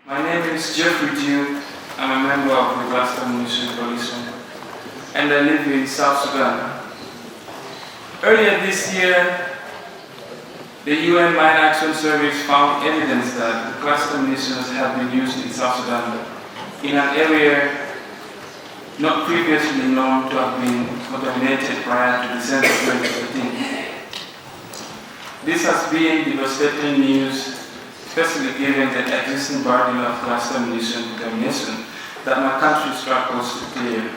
My name is Geoffrey Duke. I'm a member of the Cluster Munition Coalition, and I live in South Sudan. Earlier this year, the UN Mine Action Service found evidence that the cluster munitions have been used in South Sudan in an area not previously known to have been contaminated prior to December 2013. This has been devastating news, especially given the existing burden of cluster munition contamination that my country struggles to clear.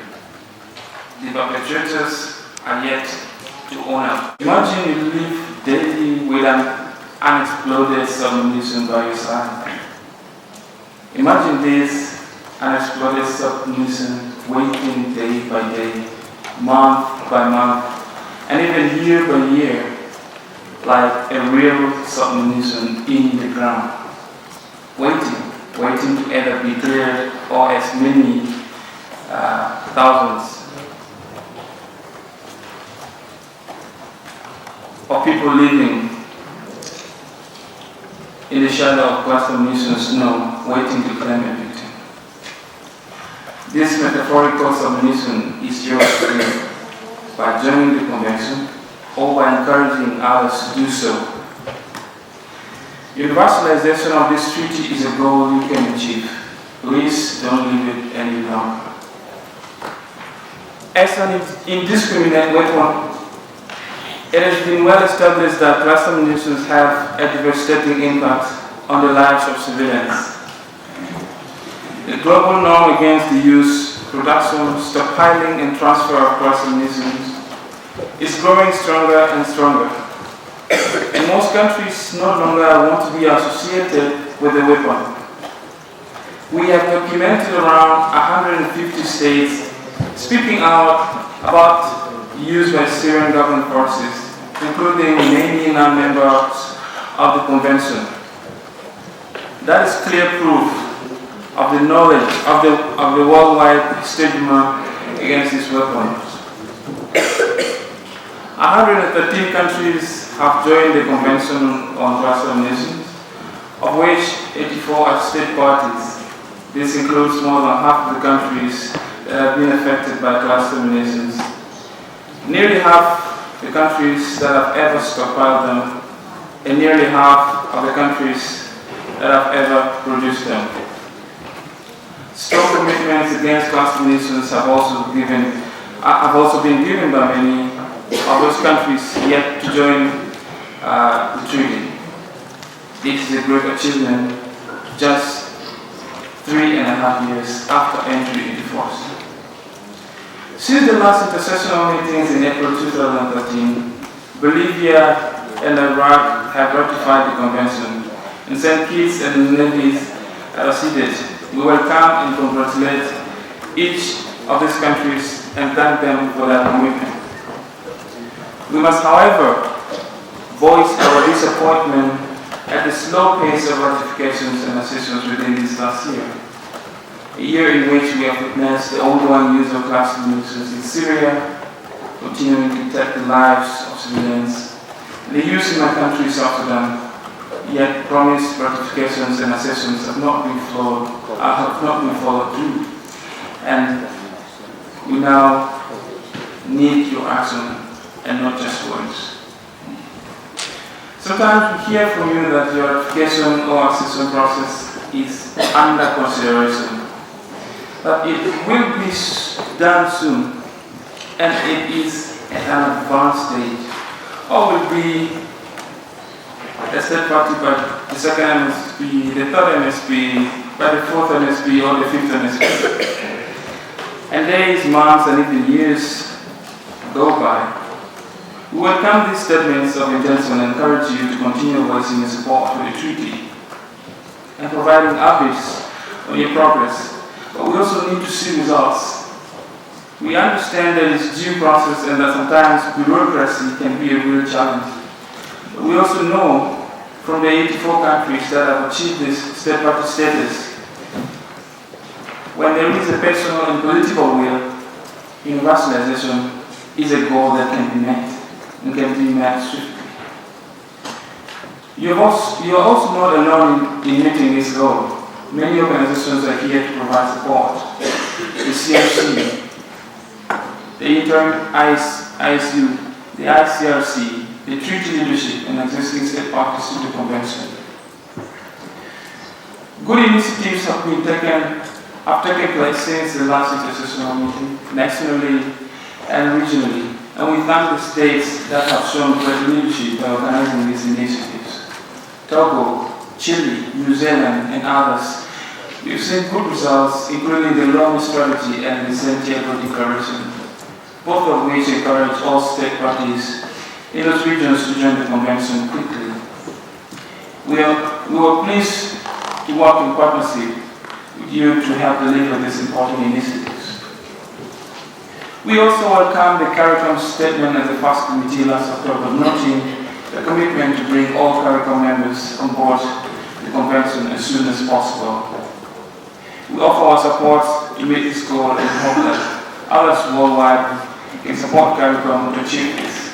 The perpetrators are yet to own up. Imagine you live daily with an unexploded submunition by your side. Imagine this unexploded submunition waiting day by day, month by month, and even year by year, like a real submunition in the ground, waiting to either be cleared or as many thousands of people living in the shadow of cluster munitions know, waiting to claim a victim. This metaphorical submunition is yours today by joining the convention or by encouraging others to do so. Universalization of this treaty is a goal you can achieve. Please don't leave it any longer. As an indiscriminate weapon, it has been well established that cluster munitions have a devastating impact on the lives of civilians. The global norm against the use, production, stockpiling, and transfer of cluster munitions is growing stronger and stronger. And most countries no longer want to be associated with the weapon. We have documented around 150 states speaking out about use by Syrian government forces, including many non-members of the convention. That is clear proof of the knowledge of the worldwide stigma against this weapon. 113 countries have joined the Convention on Cluster Munitions, of which 84 are state parties. This includes more than half of the countries that have been affected by cluster munitions. Nearly half the countries that have ever stockpiled them, and nearly half of the countries that have ever produced them. Strong commitments against cluster munitions have also been given by many of those countries yet to join the treaty. This is a great achievement just 3.5 years after entry into force. Since the last intersessional meetings in April 2013, Bolivia and Iraq have ratified the convention, and St. Kitts and Nevis are seated. We welcome and congratulate each of these countries and thank them for their commitment. We must, however, voice our disappointment at the slow pace of ratifications and accessions within this last year. A year in which we have witnessed the ongoing use of cluster munitions in Syria, continuing to take the lives of civilians, and the use in my country, South Sudan, yet promised ratifications and accessions have not been followed through. And we now need your action and not just words. Sometimes we hear from you that your ratification or accession process is under consideration, but it will be done soon, and it is at an advanced stage, or will be a third party by the second MSP, the third MSP, by the fourth MSP, or the fifth MSP. And days, months, and even years go by. We welcome these statements of intention and encourage you to continue voicing your support for the treaty and providing updates on your progress. But we also need to see results. We understand that it's due process and that sometimes bureaucracy can be a real challenge. But we also know from the 84 countries that have achieved this state party status, when there is a personal and political will, universalization is a goal that can be met and can be met swiftly. You are also not alone in meeting this goal. many organizations are here to provide support. The CMC, the interim ISU, the ICRC, the treaty leadership, and existing state parties to the convention. Good initiatives have taken place since the last intersessional meeting, nationally and regionally, and we thank the states that have shown great leadership by organizing these initiatives. Togo, Chile, New Zealand, and others. We've seen good results, including the Lome Strategy and the Santiago Declaration, both of which encourage all state parties in those regions to join the convention quickly. We were pleased to work in partnership with you to help deliver these important initiatives. We also welcome the CARICOM statement at the first committee last October, noting the commitment to bring all CARICOM members on board the convention as soon as possible. We offer our support to meet this goal and hope that others worldwide can support CARICOM to achieve this.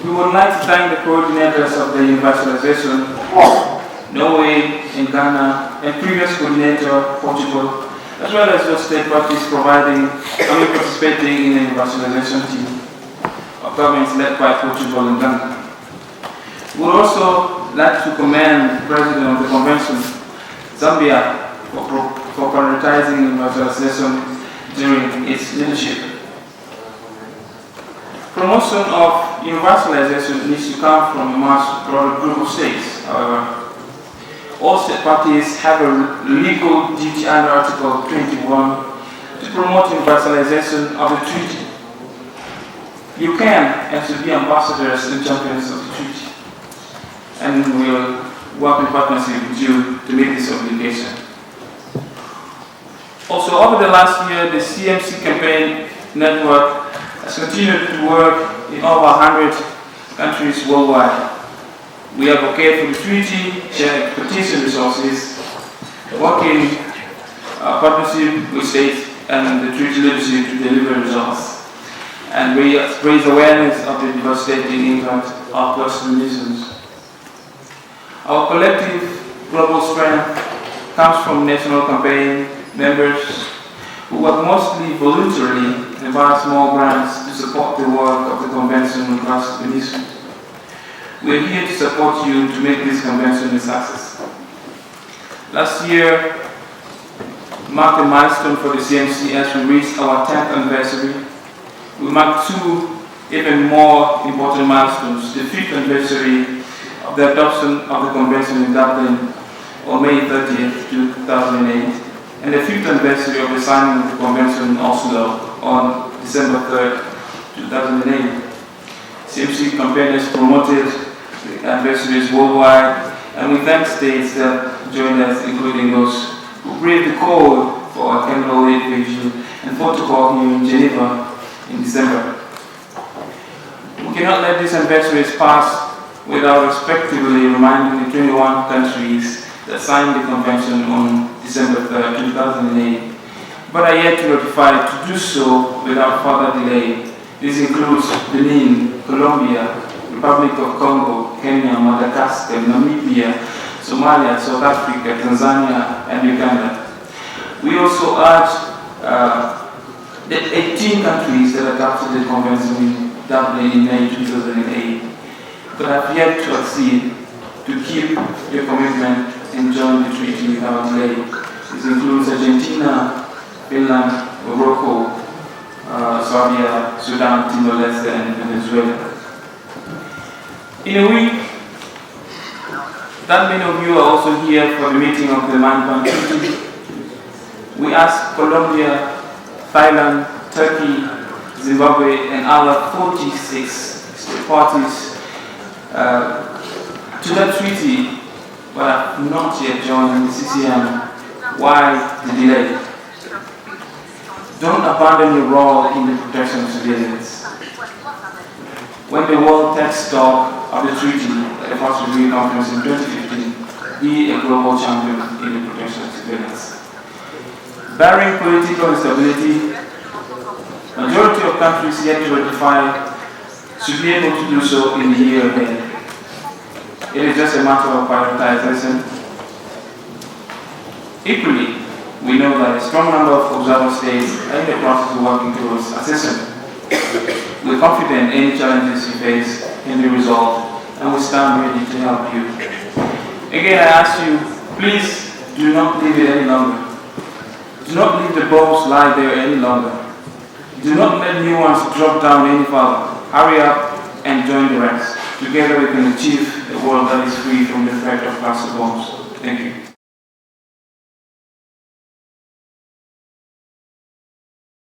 We would like to thank the coordinators of the universalization, Norway and Ghana, and previous coordinator, Portugal, as well as those state parties participating in the universalization team of governments led by Portugal and Ghana. We would also like to commend the President of the Convention, Zambia, for prioritizing universalization during its leadership. Promotion of universalization needs to come from a much broader group of states. However, all state parties have a legal duty under Article 21 to promote universalization of the treaty. You can and should be ambassadors and champions of the treaty, and we will work in partnership with you to meet this obligation. Also, over the last year, the CMC campaign network has continued to work in over 100 countries worldwide. We advocate for the treaty, share expertise and resources, work in partnership with states and the treaty leadership to deliver results, and raise awareness of the devastating impact of cluster munitions. Our collective global strength comes from national campaign members who work mostly voluntarily and via small grants to support the work of the convention on cluster munitions. We are here to support you to make this convention a success. Last year marked a milestone for the CMC as we reached our 10th anniversary. We marked two even more important milestones: the 5th anniversary of the adoption of the convention in Dublin on May 30th, 2008, and the 5th anniversary of the signing of the convention in Oslo on December 3rd, 2008. CMC campaigners promoted the anniversaries worldwide, and we thank states that joined us, including those who braved the call for a candlelit vigil and protocol here in Geneva in December. We cannot let these anniversaries pass without respectively reminding the 21 countries that signed the convention on December 3rd, 2008, but are yet to ratify to do so without further delay. This includes Benin, Colombia, Republic of Congo, Kenya, Madagascar, Namibia, Somalia, South Africa, Tanzania, and Uganda. We also urge the 18 countries that adopted the convention in Dublin in May 2008, but have yet to accede to keep their commitment and join the treaty without delay. This includes Argentina, Finland, Morocco, Serbia, Sudan, Timor-Leste, and Venezuela. In a week, that many of you are also here for the meeting of the Man Treaty. We ask Colombia, Thailand, Turkey, Zimbabwe, and other 46 state parties to that treaty, but have not yet joined the CCM. Why the delay? Don't abandon your role in the protection of civilians. When the world takes stock of the treaty at the first review conference in 2015, be a global champion in the protection of civilians. Barring political instability, majority of countries yet to ratify should be able to do so in the year ahead. It is just a matter of prioritization. Equally, we know that a strong number of observer states are in the process of working towards assessment. We're confident any challenges you face can be resolved, and we stand ready to help you. Again, I ask you, please do not leave it any longer. Do not leave the bombs lie there any longer. Do not let new ones drop down any further. Hurry up and join the rest. Together we can achieve a world that is free from the threat of cluster bombs. Thank you.